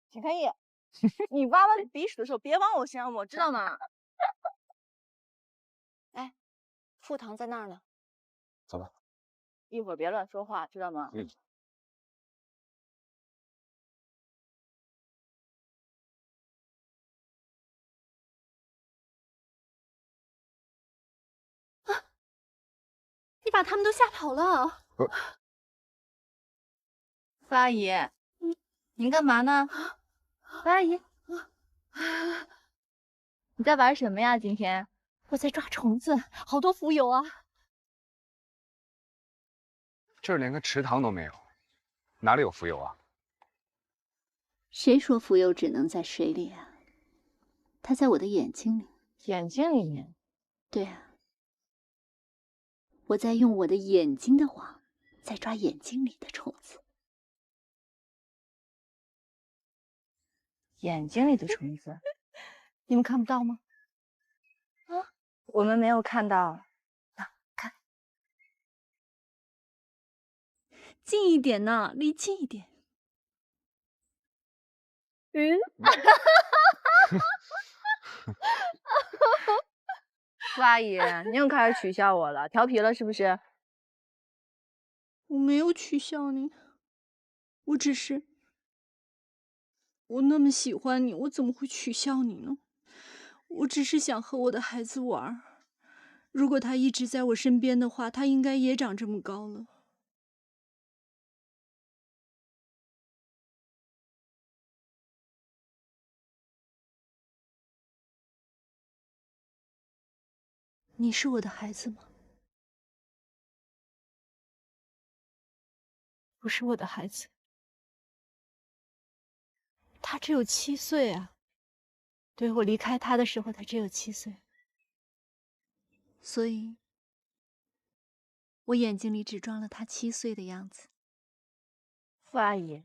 秦开义，你挖完鼻屎的时候别往我身上抹，知道吗？哎，副堂在那儿呢。走吧。一会儿别乱说话，知道吗？嗯。你把他们都吓跑了。傅阿姨，您干嘛呢？傅阿姨，你在玩什么呀？今天我在抓虫子，好多浮游啊。这儿连个池塘都没有，哪里有浮游啊？谁说浮游只能在水里啊？它在我的眼睛里。眼睛里面？对啊，我在用我的眼睛的网，在抓眼睛里的虫子。眼睛里的虫子，你们看不到吗？啊，我们没有看到。看，近一点呢，离近一点。傅阿姨，您又开始取笑我了，调皮了是不是？我没有取笑你，我那么喜欢你，我怎么会取笑你呢？我只是想和我的孩子玩，如果他一直在我身边的话，他应该也长这么高了。你是我的孩子吗？不是我的孩子，他只有7岁啊。对，我离开他的时候，他只有7岁。所以，我眼睛里只装了他7岁的样子。傅阿姨，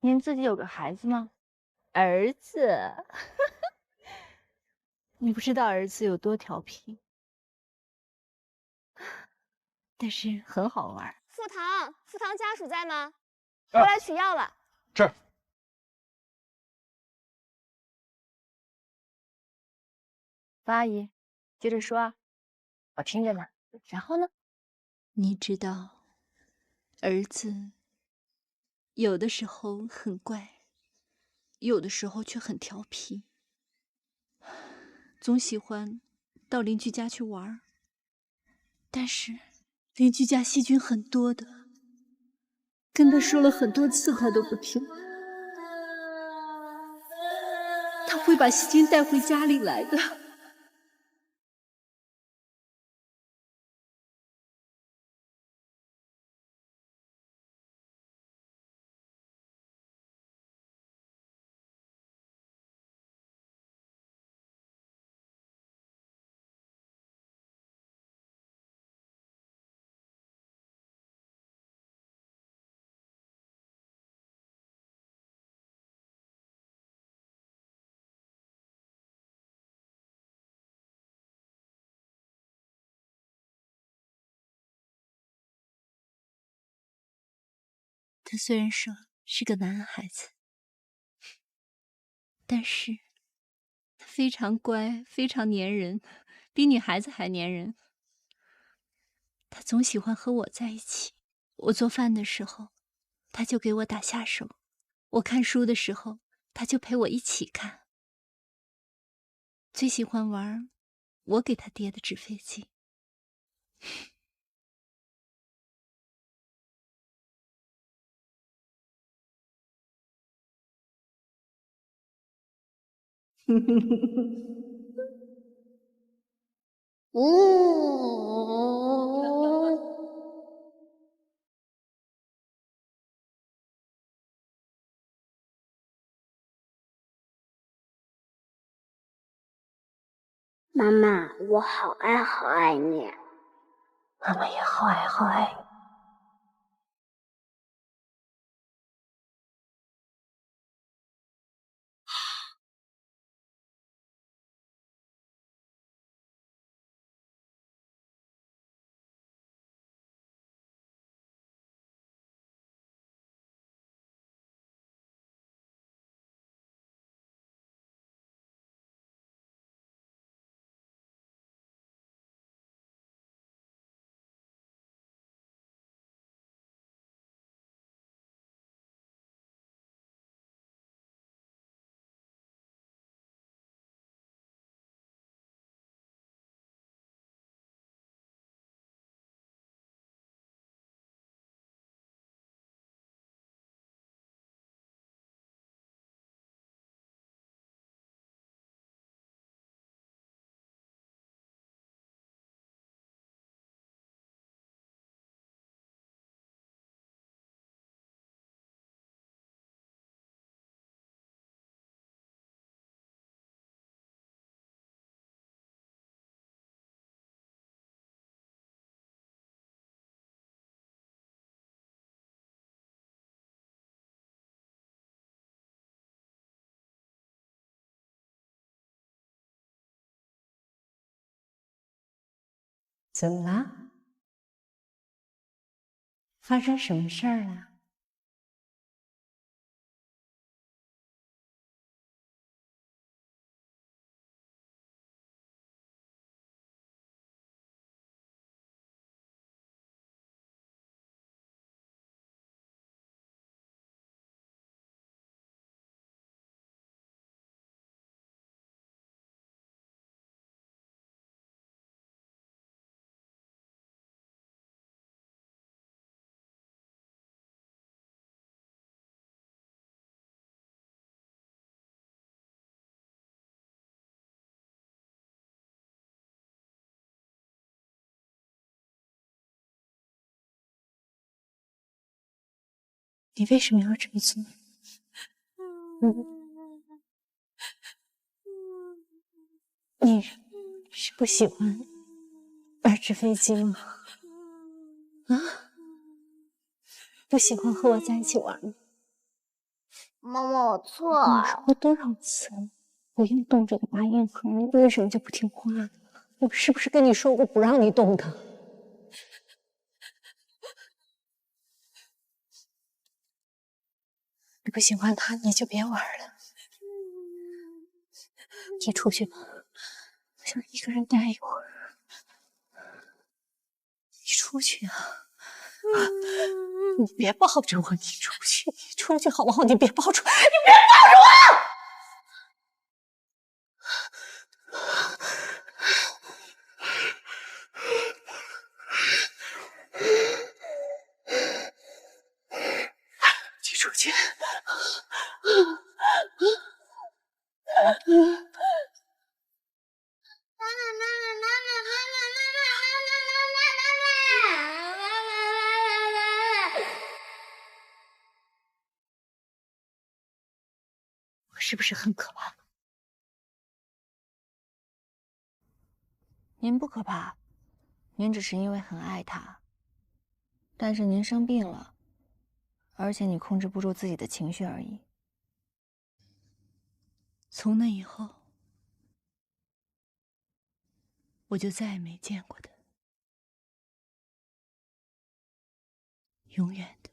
您自己有个孩子吗？儿子。你不知道儿子有多调皮，但是很好玩。副堂家属在吗？我来取药了。这儿。傅阿姨，接着说啊，我听着呢。然后呢？你知道，儿子有的时候很乖，有的时候却很调皮，总喜欢到邻居家去玩。但是邻居家细菌很多的，跟他说了很多次，他都不听。他会把细菌带回家里来的。他虽然说是个男孩子，但是他非常乖，非常粘人，比女孩子还粘人。他总喜欢和我在一起。我做饭的时候，他就给我打下手；我看书的时候，他就陪我一起看。最喜欢玩我给他叠的纸飞机。妈妈，我好爱好爱你。妈妈也好爱好爱你。怎么了？发生什么事儿了？你为什么要这么做？你是不喜欢玩纸飞机吗？啊？不喜欢和我在一起玩吗？妈妈，我错我了。说过多少次了，不要动这个拔咽壳，你为什么就不听话呢？我是不是跟你说过不让你动它？你不喜欢它，你就别玩了。你出去吧，我想一个人待一会儿。你出去啊！你别抱着我，你出去，你出去好不好？你别抱着我，你别抱着我！你出去！我是不是很可怕？您不可怕，您只是因为很爱他。但是您生病了，而且你控制不住自己的情绪而已。从那以后，我就再也没见过他，永远的。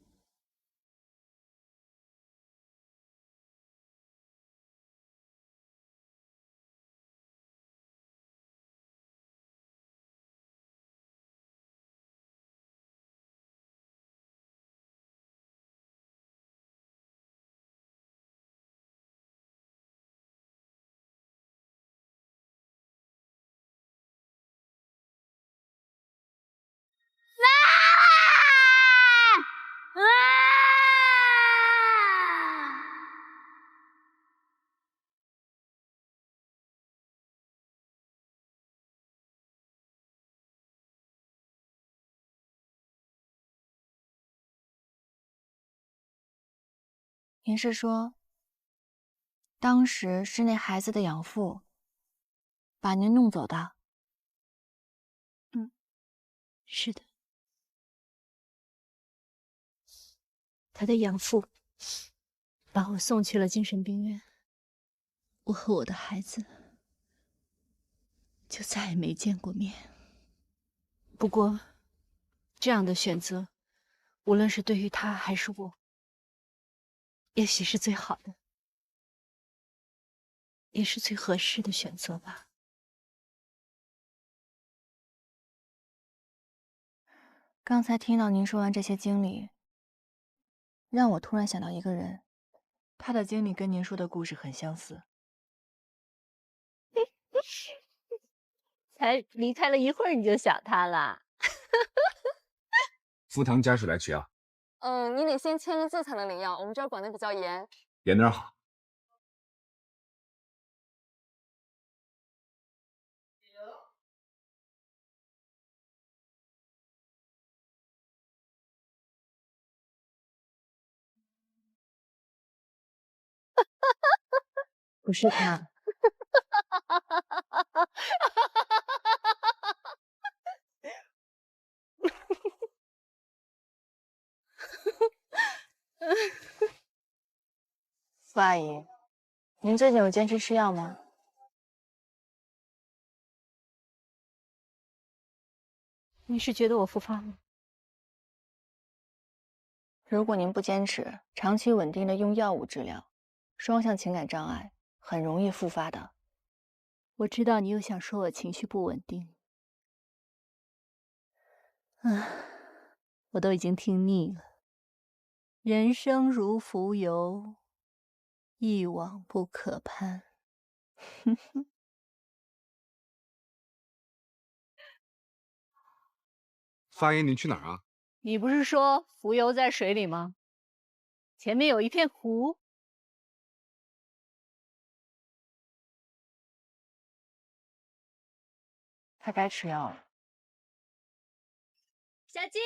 您是说，当时是那孩子的养父把您弄走的？是的，他的养父把我送去了精神病院。我和我的孩子就再也没见过面。不过，这样的选择，无论是对于他还是我，也许是最好的，也是最合适的选择吧。刚才听到您说完这些经历，让我突然想到一个人，他的经历跟您说的故事很相似。才离开了一会儿你就想他了？赴汤家属来取药。你得先签个字才能领药，我们这儿管的比较严。严点好。不是他。傅阿姨，您最近有坚持吃药吗？你是觉得我复发了？如果您不坚持，长期稳定的用药物治疗，双向情感障碍很容易复发的。我知道你又想说我情绪不稳定，我都已经听腻了。人生如浮游，一往不可攀。发爷，您去哪儿啊？你不是说浮游在水里吗？前面有一片湖。他该吃药了。小金，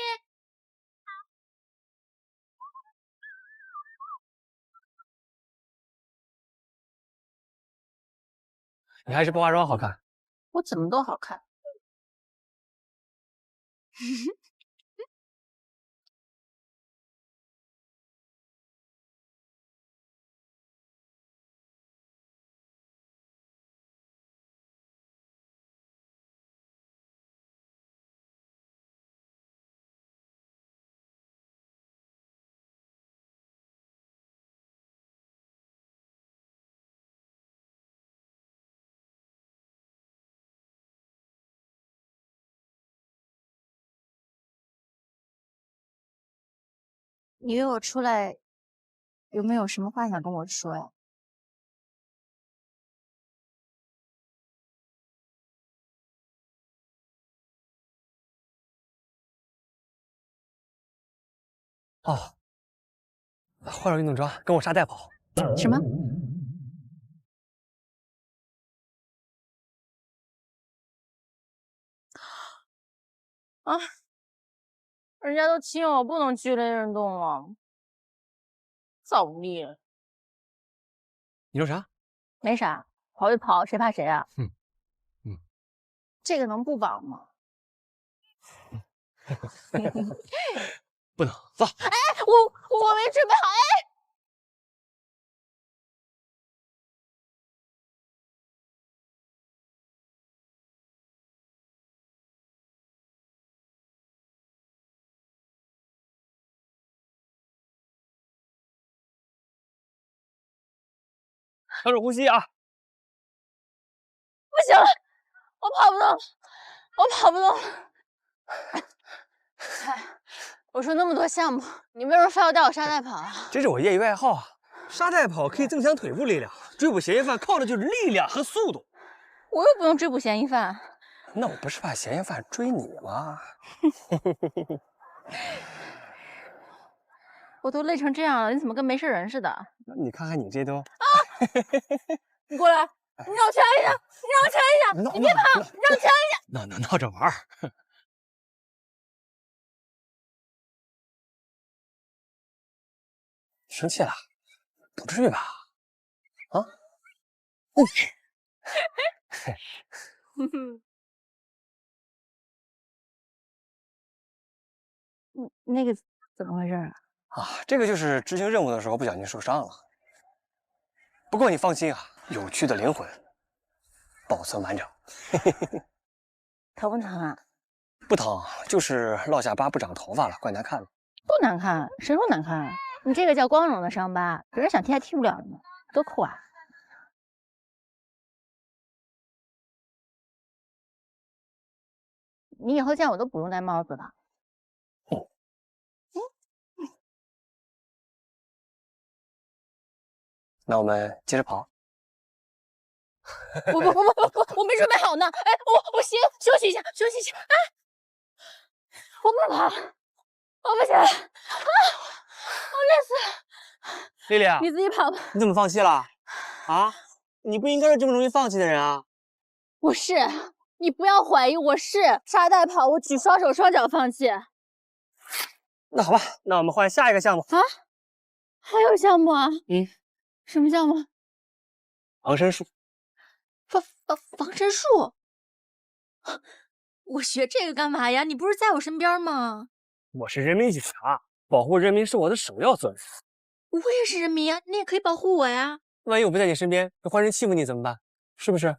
你还是不化妆好看。我怎么都好看。你约我出来，有没有什么话想跟我说呀？哦，换上运动装，跟我沙袋跑。什么？啊！人家都亲我不能剧烈运动了，造无力了。你说啥？没啥，跑一跑，谁怕谁啊？这个能不绑吗？不能走。哎，我没准备好。哎，调整呼吸啊！不行了，我跑不动了，我跑不动了。哎，我说那么多项目，你为什么非要带我沙袋跑啊？这是我业余爱好啊。沙袋跑可以增强腿部力量，追捕嫌疑犯靠的就是力量和速度。我又不用追捕嫌疑犯。那我不是怕嫌疑犯追你吗？我都累成这样了，你怎么跟没事人似的？你看看你这都……啊！你过来，你让我掐一下，你让我掐一下，你别跑，你让我掐一下。闹着玩儿。生气了？不至于吧？啊？那个怎么回事啊？啊，这个就是执行任务的时候不小心受伤了。不过你放心啊，有趣的灵魂保存完整。疼不疼啊？不疼，就是落下疤不长头发了，怪难看的。不难看，谁说难看？你这个叫光荣的伤疤，别人想踢还踢不了呢，多酷啊！你以后见我都不用戴帽子了。那我们接着跑。不，我没准备好呢。哎，我行，休息一下，休息一下。哎，我不能跑，我不行啊，我累死了。丽丽啊，你自己跑吧。你怎么放弃了？啊？你不应该是这么容易放弃的人啊！我是，你不要怀疑，我是沙袋跑，我举双手双脚放弃。那好吧，那我们换下一个项目啊？还有项目啊？什么项目？防身术。防身术？我学这个干嘛呀？你不是在我身边吗？我是人民警察，保护人民是我的首要责任。我也是人民呀，你也可以保护我呀。万一我不在你身边，被坏人欺负你怎么办？是不是？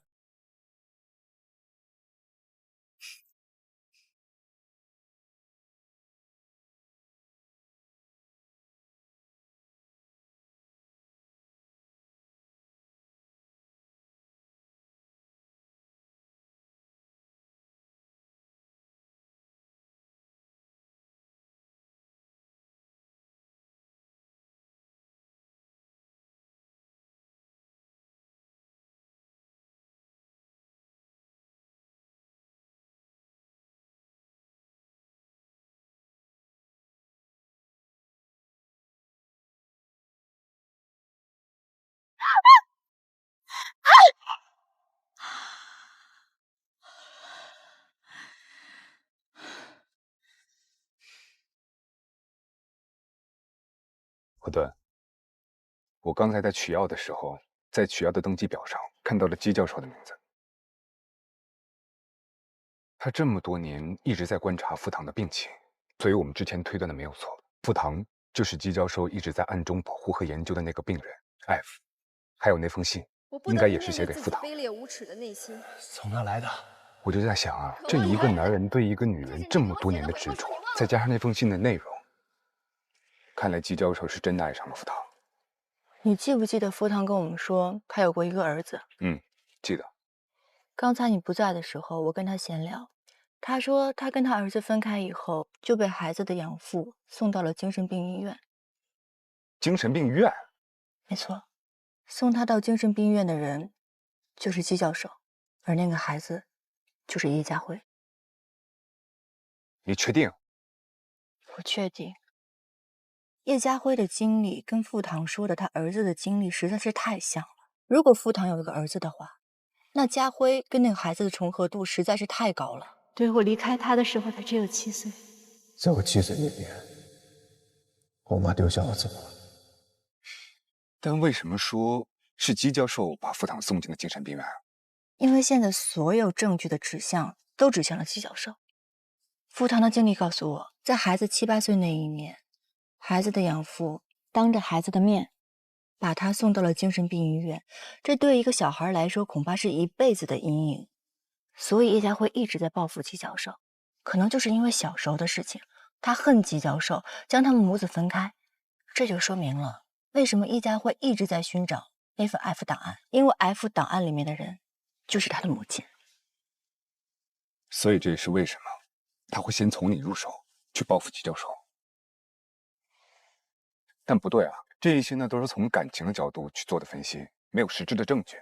何顿，我刚才在取药的时候，在取药的登记表上看到了姬教授的名字。他这么多年一直在观察傅唐的病情，所以我们之前推断的没有错。傅唐就是姬教授一直在暗中保护和研究的那个病人 F， 还有那封信，应该也是写给傅唐。卑劣无耻的内心，从哪来的？我就在想啊，这一个男人对一个女人这么多年的执着，再加上那封信的内容，看来姬教授是真的爱上了傅唐。你记不记得傅唐跟我们说他有过一个儿子？记得。刚才你不在的时候，我跟他闲聊，他说他跟他儿子分开以后，就被孩子的养父送到了精神病医院。精神病院？没错，送他到精神病院的人就是姬教授，而那个孩子就是叶家辉。你确定？我确定。叶家辉的经历跟傅唐说的他儿子的经历实在是太像了。如果傅唐有一个儿子的话，那家辉跟那个孩子的重合度实在是太高了。对，我离开他的时候，他只有7岁。在我7岁那年，我妈丢下我走了。但为什么说是姬教授把傅唐送进了精神病院啊？因为现在所有证据的指向都指向了姬教授。傅唐的经历告诉我，在孩子7、8岁那一年，孩子的养父当着孩子的面把他送到了精神病医院，这对一个小孩来说恐怕是一辈子的阴影。所以叶家辉一直在报复姬教授，可能就是因为小时候的事情，他恨姬教授将他们母子分开。这就说明了为什么叶家辉一直在寻找那份 F 档案，因为 F 档案里面的人就是他的母亲。所以这也是为什么他会先从你入手去报复姬教授。但不对啊，这一些呢都是从感情的角度去做的分析，没有实质的证据。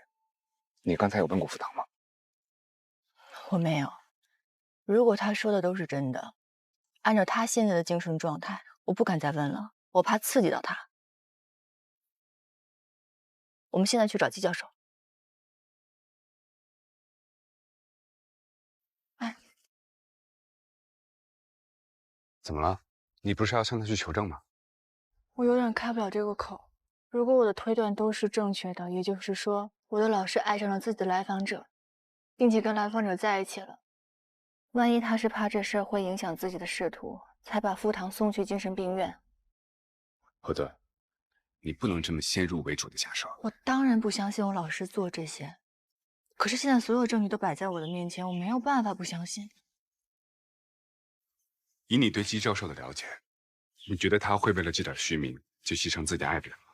你刚才有问过傅唐吗？我没有。如果他说的都是真的，按照他现在的精神状态，我不敢再问了，我怕刺激到他。我们现在去找姬教授。哎，怎么了？你不是要向他去求证吗？我有点开不了这个口。如果我的推断都是正确的，也就是说，我的老师爱上了自己的来访者，并且跟来访者在一起了。万一他是怕这事儿会影响自己的仕途，才把傅唐送去精神病院。何顿，你不能这么先入为主的假设。我当然不相信我老师做这些，可是现在所有证据都摆在我的面前，我没有办法不相信。以你对姬教授的了解，你觉得他会为了这点虚名就牺牲自己爱的人吗？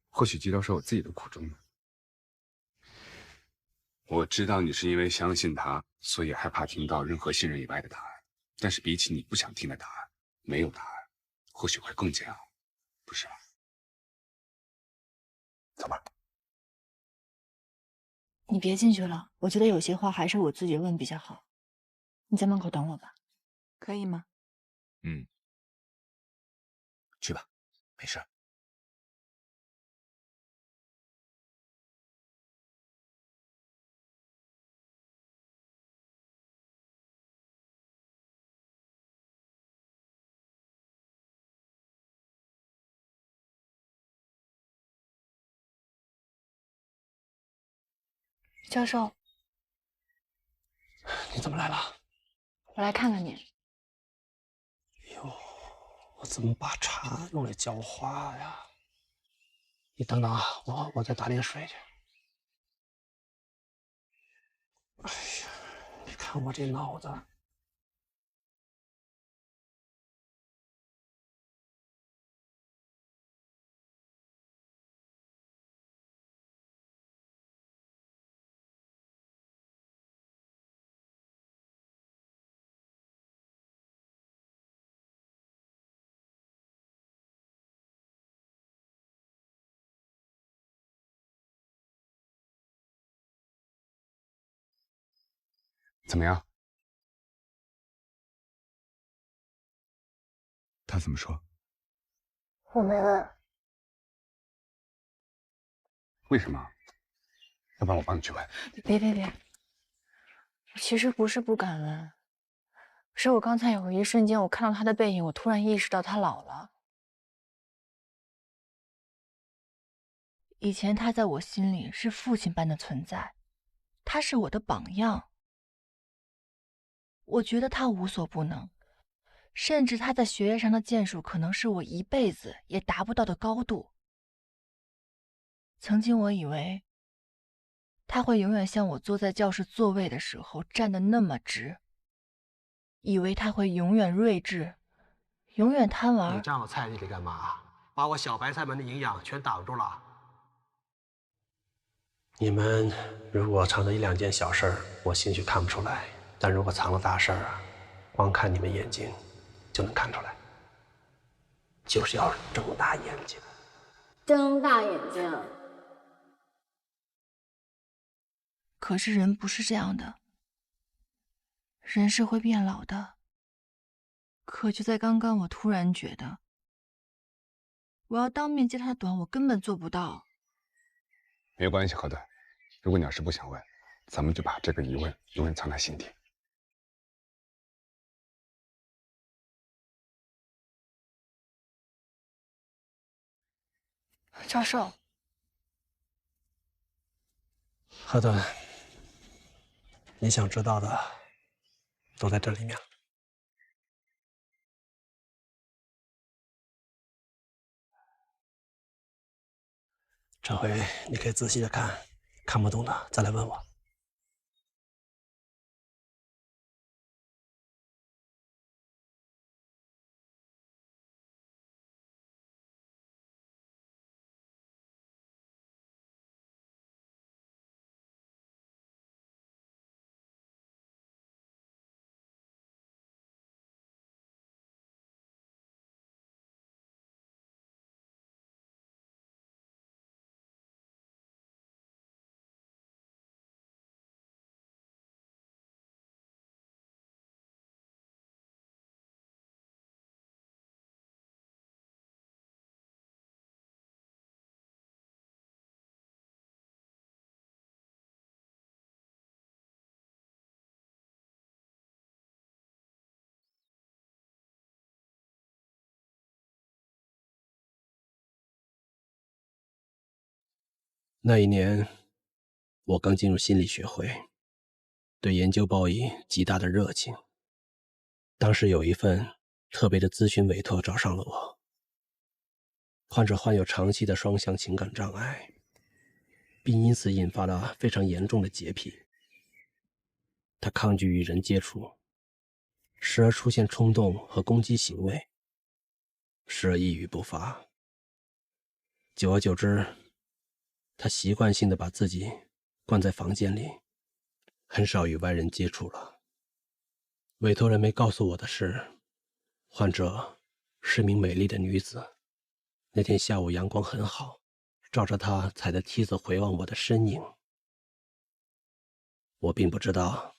或许姬教授有自己的苦衷呢。我知道你是因为相信他，所以害怕听到任何信任以外的答案。但是比起你不想听的答案，没有答案，或许会更煎熬，不是吗？走吧。你别进去了，我觉得有些话还是我自己问比较好。你在门口等我吧，可以吗？去吧，没事。教授，你怎么来了？我来看看你。哟，我怎么把茶用来浇花呀？你等等啊，我再打点水去。哎呀，你看我这脑子。怎么样？他怎么说？我没问。为什么？要不然我帮你去问。别！我其实不是不敢问，是我刚才有一瞬间，我看到他的背影，我突然意识到他老了。以前他在我心里是父亲般的存在，他是我的榜样。我觉得他无所不能，甚至他在学业上的建树可能是我一辈子也达不到的高度。曾经我以为他会永远像我坐在教室座位的时候站得那么直，以为他会永远睿智，永远贪玩。你这样的菜你得干嘛？把我小白菜们的营养全挡住了。你们如果藏着1、2件小事儿，我兴许看不出来；但如果藏了大事儿啊，光看你们眼睛就能看出来。就是要睁大眼睛。睁大眼睛。可是人不是这样的，人是会变老的。可就在刚刚，我突然觉得，我要当面揭他的短，我根本做不到。没关系，何段，如果你要是不想问，咱们就把这个疑问永远藏在心底。教授，何段，你想知道的都在这里面。这回你可以仔细的看，看不懂的再来问我。那一年，我刚进入心理学会，对研究抱以极大的热情。当时有一份特别的咨询委托找上了我。患者患有长期的双向情感障碍，并因此引发了非常严重的洁癖。他抗拒与人接触，时而出现冲动和攻击行为，时而一语不发。久而久之，他习惯性地把自己关在房间里，很少与外人接触了。委托人没告诉我的是，患者是名美丽的女子。那天下午阳光很好，照着她踩的梯子回望我的身影。我并不知道，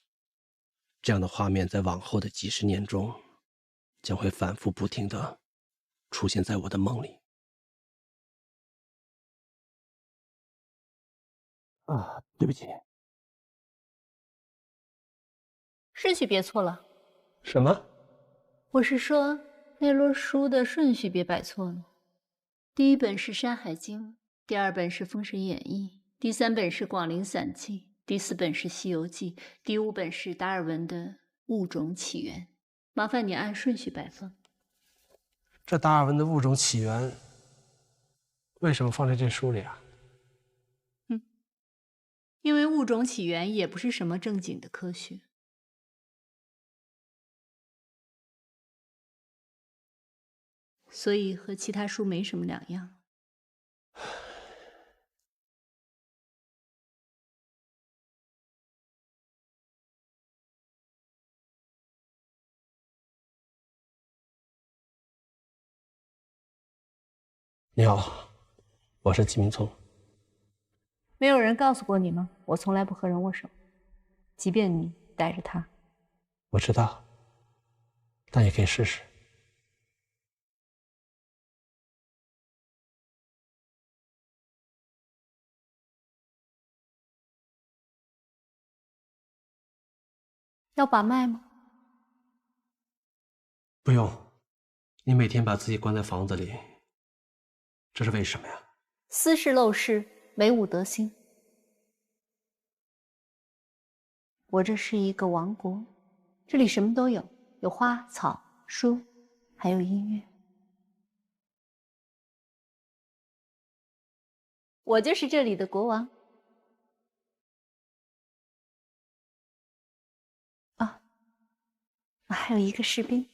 这样的画面在往后的几十年中，将会反复不停地出现在我的梦里。对不起。顺序别错了。什么？我是说那摞书的顺序别摆错了。第一本是《山海经》，第二本是《封神演义》，第三本是《广陵散记》，第四本是《西游记》，第五本是达尔文的《物种起源》。麻烦你按顺序摆放。这达尔文的《物种起源》为什么放在这书里啊？因为物种起源也不是什么正经的科学。所以和其他书没什么两样。你好，我是季明聪。没有人告诉过你吗？我从来不和人握手，即便你带着他。我知道，但也可以试试。要把脉吗？不用，你每天把自己关在房子里，这是为什么呀？斯是陋室，惟吾德馨。我这是一个王国，这里什么都有，有花草书，还有音乐。我就是这里的国王。啊，还有一个士兵。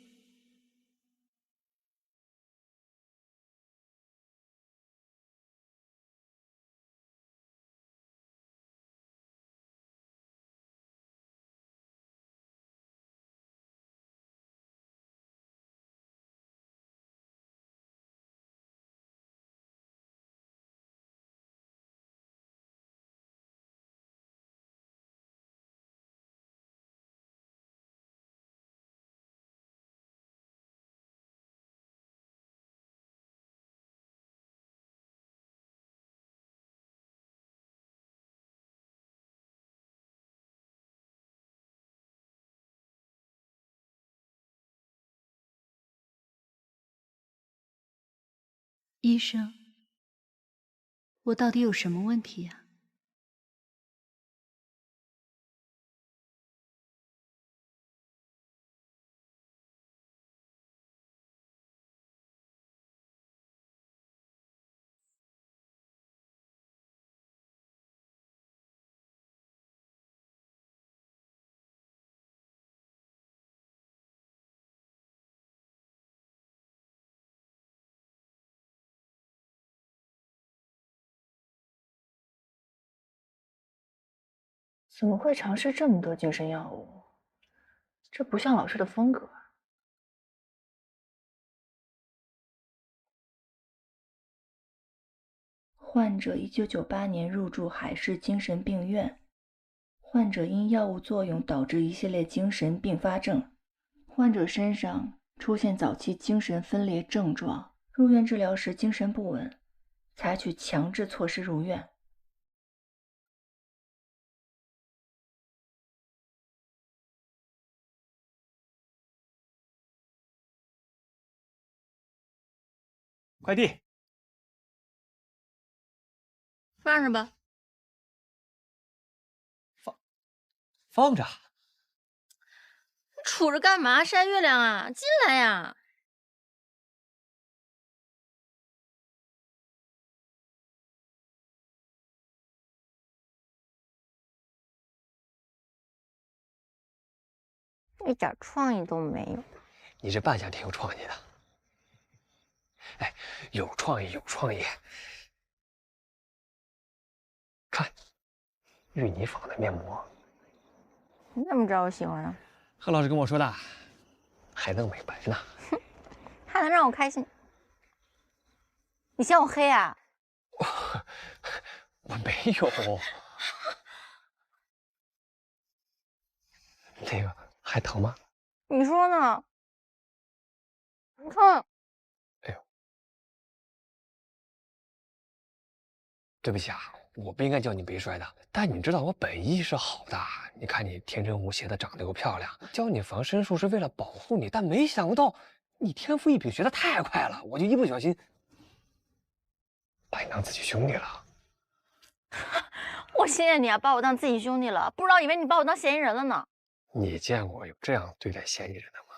医生，我到底有什么问题呀？怎么会尝试这么多精神药物？这不像老师的风格。患者1998年入住海市精神病院，患者因药物作用导致一系列精神并发症，患者身上出现早期精神分裂症状，入院治疗时精神不稳，采取强制措施入院。快递放着吧。放着。你杵着干嘛？晒月亮啊！进来呀！一点创意都没有。你这扮相挺有创意的。哎，有创意，有创意。看，玉泥坊的面膜。你怎么知道我喜欢啊？贺老师跟我说的，还能美白呢。还能让我开心？你嫌我黑啊？我没有。那个还疼吗？你说呢？你看，哎呦，对不起啊，我不应该叫你背摔的。但你知道我本意是好的，你看你天真无邪的，长得又漂亮，教你防身术是为了保护你，但没想到你天赋异禀，学得太快了，我就一不小心把你当自己兄弟了。我谢谢你啊，把我当自己兄弟了，不知道以为你把我当嫌疑人了呢。你见过有这样对待嫌疑人的吗？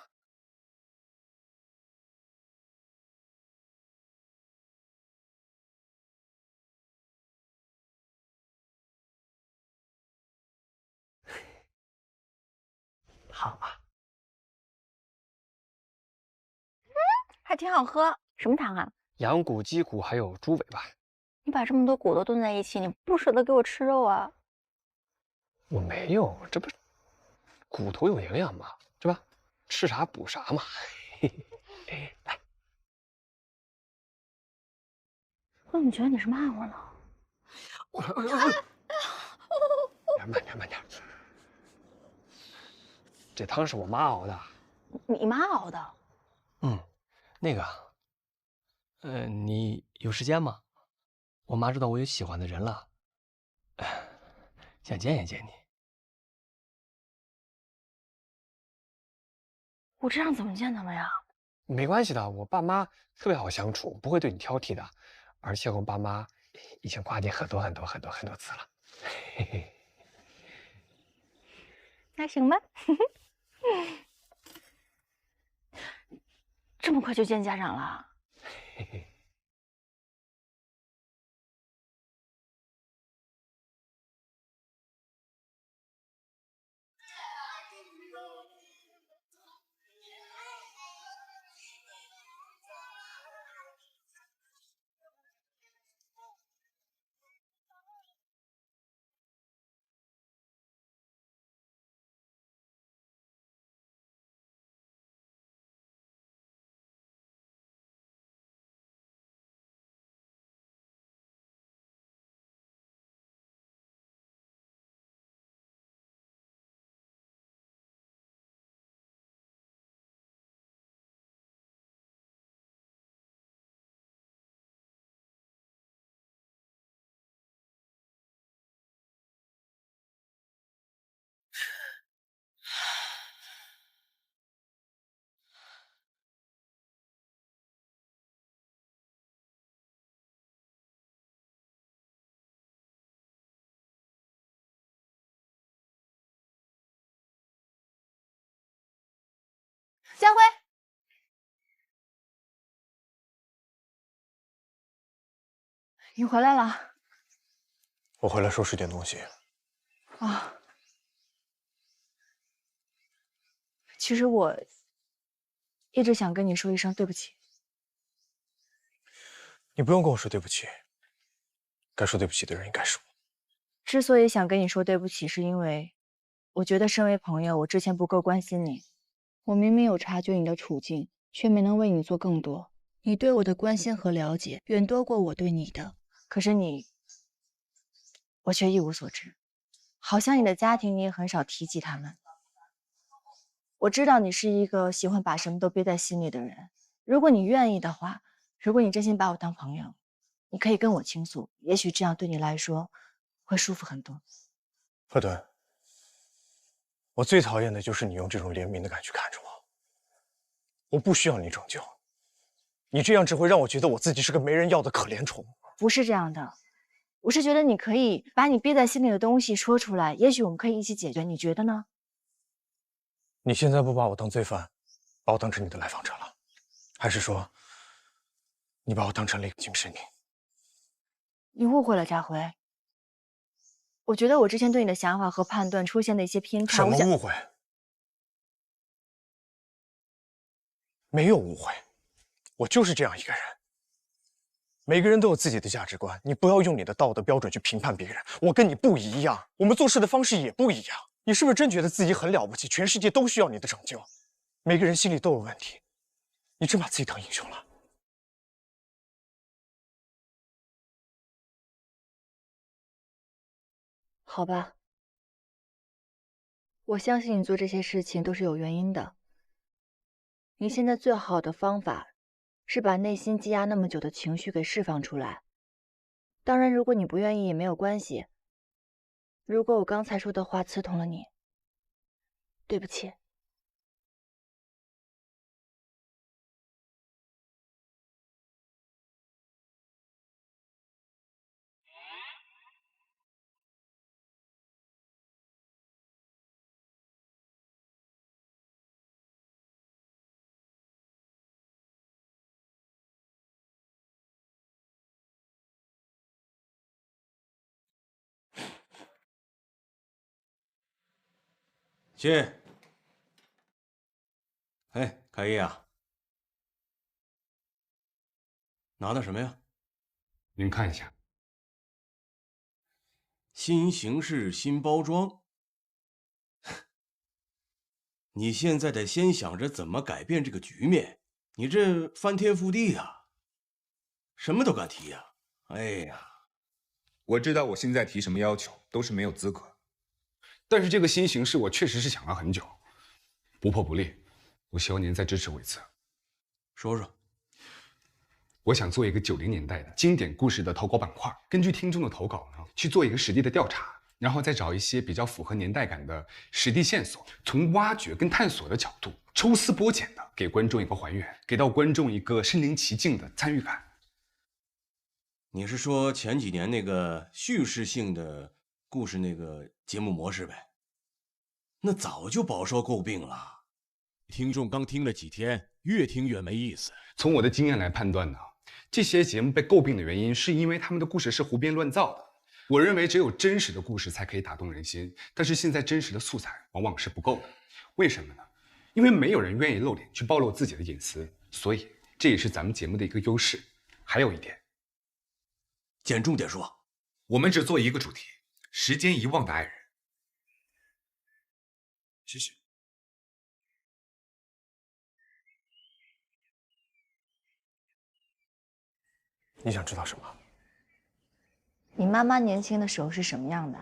好啊，还挺好喝。什么糖啊？羊骨、鸡骨还有猪尾巴。你把这么多骨头炖在一起，你不舍得给我吃肉啊？我没有，这不是骨头有营养吗？是吧？吃啥补啥嘛。来，我怎么觉得你是骂我呢？慢点，慢点。这汤是我妈熬的。你妈熬的？嗯，那个，你有时间吗？我妈知道我有喜欢的人了，想见一见你。我这样怎么见他们呀？没关系的，我爸妈特别好相处，不会对你挑剔的。而且我爸妈已经夸你很多次了。嘿嘿。那行吧。这么快就见家长了？嘿嘿。佳辉，你回来了。我回来收拾点东西。啊，其实我一直想跟你说一声对不起。你不用跟我说对不起，该说对不起的人应该是我。之所以想跟你说对不起，是因为我觉得身为朋友，我之前不够关心你。我明明有察觉你的处境，却没能为你做更多。你对我的关心和了解远多过我对你的，可是我却一无所知。好像你的家庭你也很少提及他们。我知道你是一个喜欢把什么都憋在心里的人。如果你愿意的话，如果你真心把我当朋友，你可以跟我倾诉，也许这样对你来说会舒服很多。贺顿，我最讨厌的就是你用这种怜悯的感觉看着我。我不需要你拯救，你这样只会让我觉得我自己是个没人要的可怜虫。不是这样的，我是觉得你可以把你憋在心里的东西说出来，也许我们可以一起解决，你觉得呢？你现在不把我当罪犯，把我当成你的来访者了，还是说你把我当成了一个精神病？你误会了，佳辉。我觉得我之前对你的想法和判断出现的一些偏差。什么误会？没有误会，我就是这样一个人。每个人都有自己的价值观，你不要用你的道德标准去评判别人。我跟你不一样，我们做事的方式也不一样。你是不是真觉得自己很了不起，全世界都需要你的拯救？每个人心里都有问题，你真把自己当英雄了？好吧，我相信你做这些事情都是有原因的。你现在最好的方法是把内心积压那么久的情绪给释放出来。当然，如果你不愿意也没有关系。如果我刚才说的话刺痛了你，对不起。进。哎，开业啊？拿的什么呀？您看一下。新形式、新包装。你现在得先想着怎么改变这个局面，你这翻天覆地啊，什么都敢提呀！哎呀，我知道我现在提什么要求都是没有资格，但是这个新形式我确实是想了很久，不破不立。我希望您再支持我一次。说说。我想做一个90年代的经典故事的投稿板块，根据听众的投稿呢，去做一个实地的调查，然后再找一些比较符合年代感的实地线索，从挖掘跟探索的角度，抽丝剥茧的给观众一个还原，给到观众一个身临其境的参与感。你是说前几年那个叙事性的故事那个节目模式呗？那早就饱受诟病了。听众刚听了几天，越听越没意思。从我的经验来判断呢，这些节目被诟病的原因是因为他们的故事是胡编乱造的。我认为只有真实的故事才可以打动人心，但是现在真实的素材往往是不够的。为什么呢？因为没有人愿意露脸去暴露自己的隐私，所以这也是咱们节目的一个优势。还有一点，简重点说，我们只做一个主题：时间遗忘的爱人。谢谢。你想知道什么？你妈妈年轻的时候是什么样的？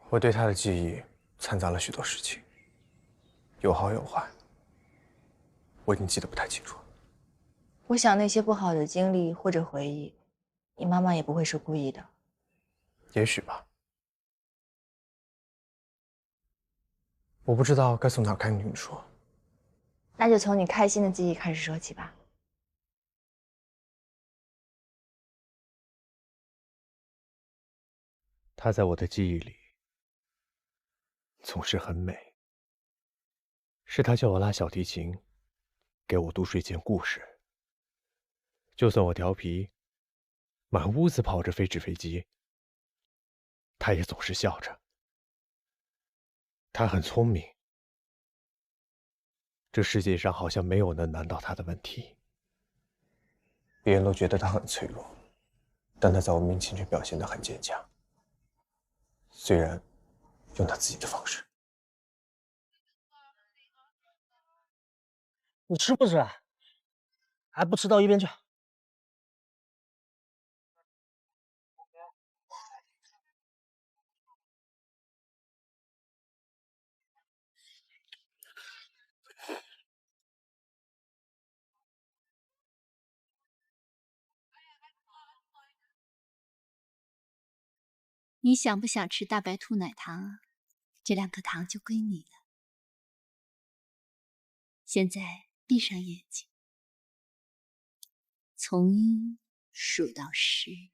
我对她的记忆掺杂了许多事情，有好有坏，我已经记得不太清楚了。我想那些不好的经历或者回忆，你妈妈也不会是故意的。也许吧。我不知道该从哪开始跟你说。那就从你开心的记忆开始说起吧。她在我的记忆里总是很美。是她叫我拉小提琴，给我读睡前故事。就算我调皮，满屋子跑着飞纸飞机，她也总是笑着。她很聪明，这世界上好像没有能难倒她的问题。别人都觉得她很脆弱，但她在我面前却表现得很坚强。虽然用她自己的方式。你吃不吃？还不吃到一边去！你想不想吃大白兔奶糖啊？这2颗糖就归你了。现在闭上眼睛，从1数到10。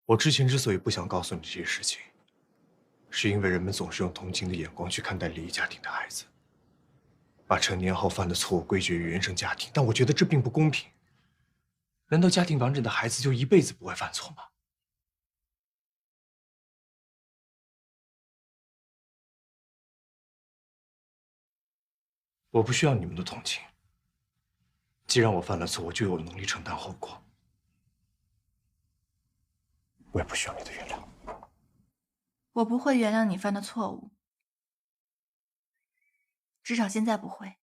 我之前之所以不想告诉你这些事情，是因为人们总是用同情的眼光去看待离异家庭的孩子，把成年后犯的错误归结于原生家庭。但我觉得这并不公平。难道家庭完整的孩子就一辈子不会犯错吗？我不需要你们的同情。既然我犯了错，我就有能力承担后果。我也不需要你的原谅。我不会原谅你犯的错误，至少现在不会。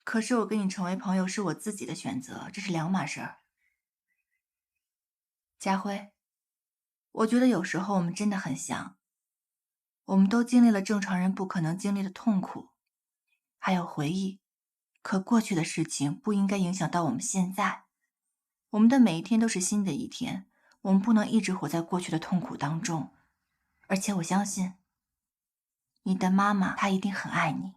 可是我跟你成为朋友是我自己的选择，这是2码事儿。佳辉，我觉得有时候我们真的很像，我们都经历了正常人不可能经历的痛苦，还有回忆。可过去的事情不应该影响到我们现在。我们的每一天都是新的一天，我们不能一直活在过去的痛苦当中。而且我相信，你的妈妈她一定很爱你。